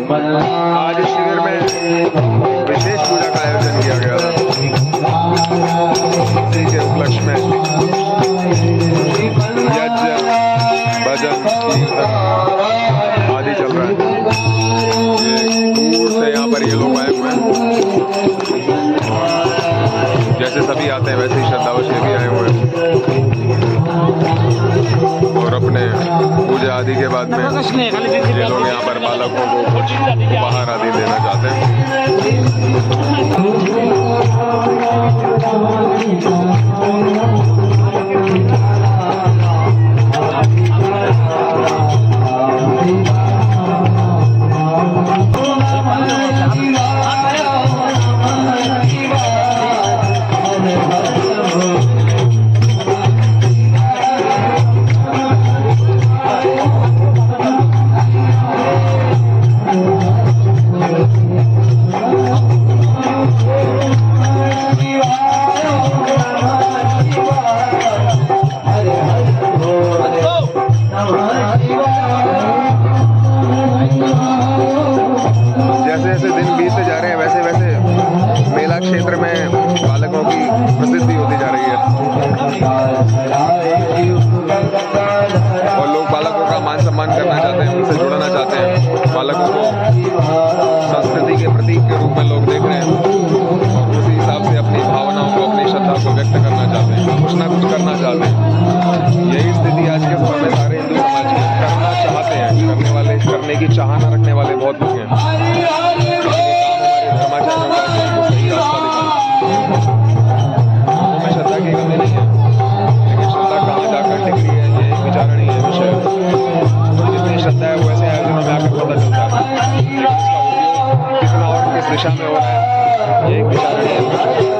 आज इस शिविर में विशेष पूजा का आयोजन किया गया था। इसी के उपलक्ष्य में यज्ञ, भजन, कीर्तन आदि चल रहा है। दूर से यहाँ पर ये लोग आए हुए हैं। जैसे सभी आते हैं वैसे ही श्रद्धावश भी आए हुए हैं और अपने पूजा आदि के बाद में ये लोग यहाँ पर बालकों को कुछ उपहार आदि देना चाहते हैं। जैसे जैसे दिन बीतते जा रहे हैं वैसे वैसे मेला क्षेत्र में बालकों की प्रसिद्धि होती जा रही है और लोग बालकों का मान सम्मान करना चाहते हैं, उनसे जुड़ना चाहते हैं। बालकों को संस्कृति के प्रतीक के रूप में लोग देख रहे हैं और उसी हिसाब से अपनी भावनाओं को, अपनी श्रद्धा को व्यक्त करना चाहते हैं, कुछ ना कुछ करना चाहते हैं। यही स्थिति आज के समय में सारे हिंदू समाज में करना चाहते हैं। करने वाले, करने की चाहना रखने वाले बहुत लोग हैं। धर्माचार्यों का उनको सही रास्ता दिखाना। हमें श्रद्धा की कमी नहीं है, लेकिन श्रद्धा कहाँ जाकर टिकरी है ये एक विचारणीय विषय है। जितनी श्रद्धा है वैसे आयोजनों में आकर पता चलता है, लेकिन इसका उपयोग कितना और किस दिशा में हो रहा है ये एक विचारणीय विषय है।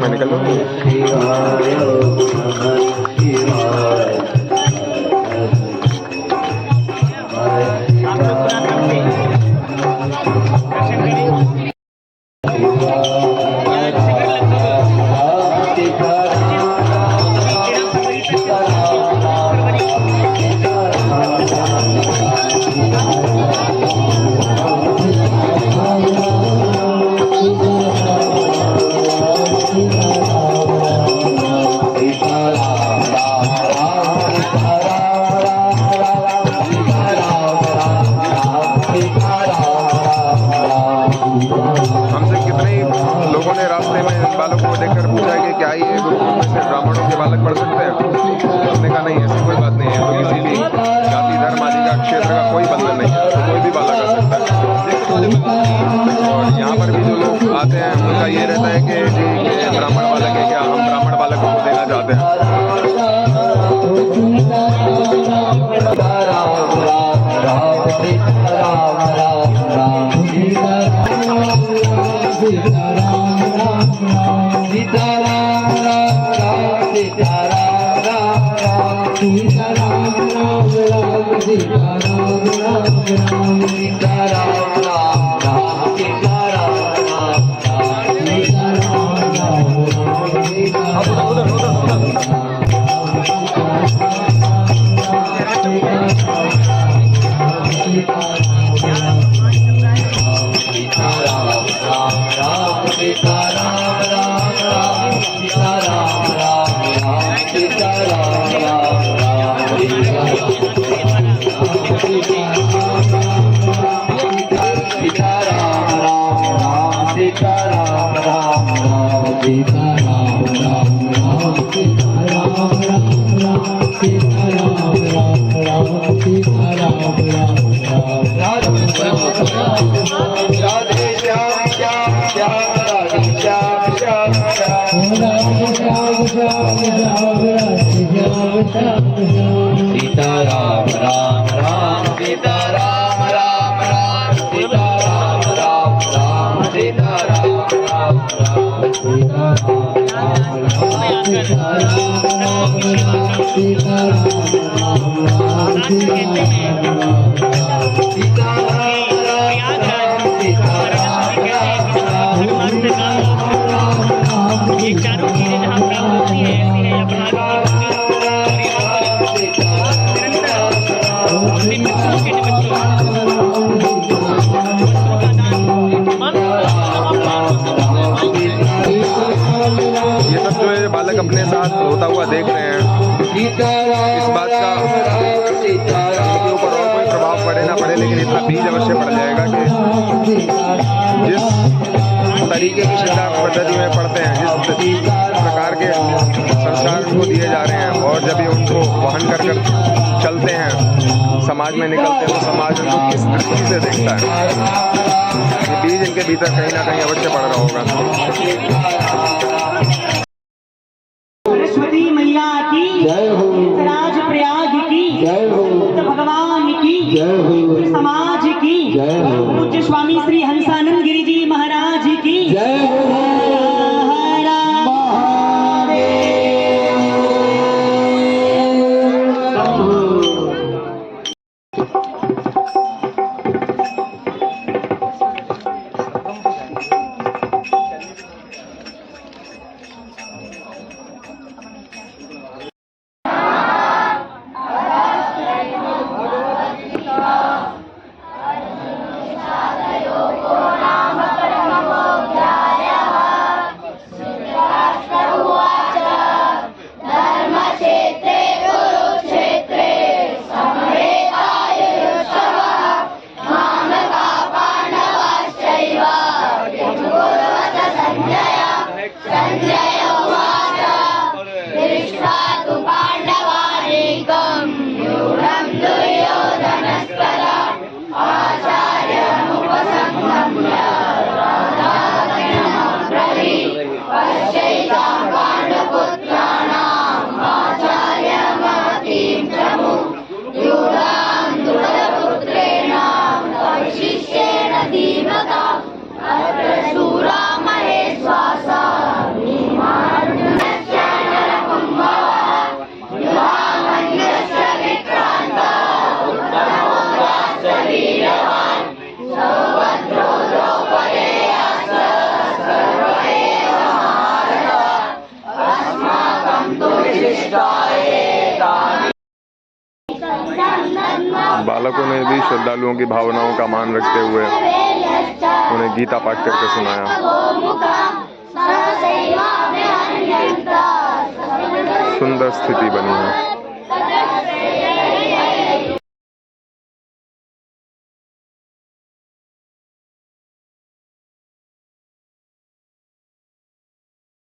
मैं निकल लूँ। हमसे कितने ही लोगों ने रास्ते में बालकों को देखकर पूछा कि क्या ये गुरुकुल में से ब्राह्मणों के बालक पढ़ सकते हैं? हमने कहा नहीं, ऐसी कोई बात नहीं है। तो किसी भी जाति, धर्म आदि का, क्षेत्र का कोई बंधन नहीं है, तो कोई भी बालक आ सकता है। और यहाँ पर भी जो लोग आते हैं उनका ये रहता है कि जी ये ब्राह्मण बालक है, क्या हम ब्राह्मण बालकों को देना चाहते हैं। राधे श्याम श्याम श्याम राधे श्याम श्याम श्याम सीता राम राम राम सीता राम राम राम सीता राम राम राम सीता राम राम राम सीता ये चारों चीजें जहाँ प्राप्त होती है ऐसी है अपने बच्चों के ये सब जो है बालक अपने साथ होता हुआ देख रहे हैं, इस बात का उनके ऊपर और कोई प्रभाव पड़े ना पड़े, लेकिन इतना बीज अवश्य पड़ जाएगा कि जिस तरीके की शिक्षा पद्धति में पढ़ते हैं, जिस प्रकार के संस्कार उनको दिए जा रहे हैं, और जब ये उनको वहन कर चलते हैं, समाज में निकलते हैं, तो समाज उनको किस दृष्टि से देखता है, ये बीज इनके भीतर कहीं ना कहीं अवश्य पड़ रहा होगा। सरस्वती मैया की जय हो, राज प्रयाग की जय हो, बुद्ध भगवान की जय हो, समाज की जय हो, पूज्य स्वामी श्री हंसानंद गिरी जी महाराज की जय हो बालकों ने भी श्रद्धालुओं की भावनाओं का मान रखते हुए उन्हें गीता पाठ करके सुनाया। सुंदर स्थिति बनी है।